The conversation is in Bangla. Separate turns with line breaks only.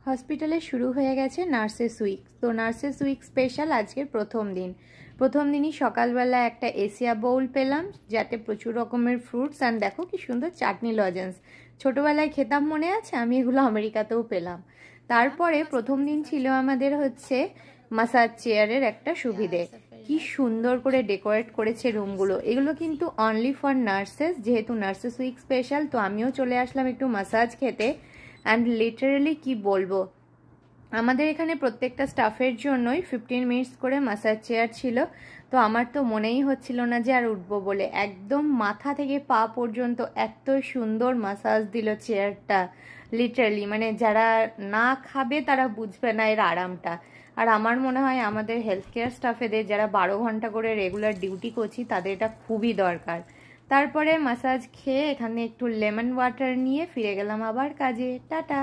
হসপিটালে শুরু হয়ে গেছে নার্সেস উইক। তো নার্সেস উইক স্পেশাল আজকের প্রথম দিনই সকালবেলা একটা এশিয়া বাউল পেলাম, যাতে প্রচুর রকমের ফ্রুটস অ্যান্ড দেখো কি সুন্দর চাটনি লজেন্স। ছোটোবেলায় খেতাম, মনে আছে? আমি এগুলো আমেরিকাতেও পেলাম। তারপরে প্রথম দিন ছিল আমাদের হচ্ছে মাসাজ চেয়ারের একটা সুবিধে। কি সুন্দর করে ডেকোরেট করেছে রুমগুলো। এগুলো কিন্তু অনলি ফর নার্সেস, যেহেতু নার্সেস উইক স্পেশাল। তো আমিও চলে আসলাম একটু মাসাজ খেতে। অ্যান্ড লিটারালি কি বলবো, আমাদের এখানে প্রত্যেকটা স্টাফের জন্যই 15 মিনিটস করে মাসাজ চেয়ার ছিল। তো আমার তো মনেই হচ্ছিল না যে আর উঠবো বলে। একদম মাথা থেকে পা পর্যন্ত এত সুন্দর মাসাজ দিল চেয়ারটা। লিটারালি মানে যারা না খাবে তারা বুঝবে না এর আরামটা। আর আমার মনে হয় আমাদের হেলথ কেয়ার স্টাফেদের যারা 12 ঘন্টা করে রেগুলার ডিউটি করছি তাদের এটা খুবই দরকার। তারপরে মাসাজ খেয়ে এখানে একটু লেমন ওয়াটার নিয়ে ফিরে গেলাম আবার কাজে। টাটা।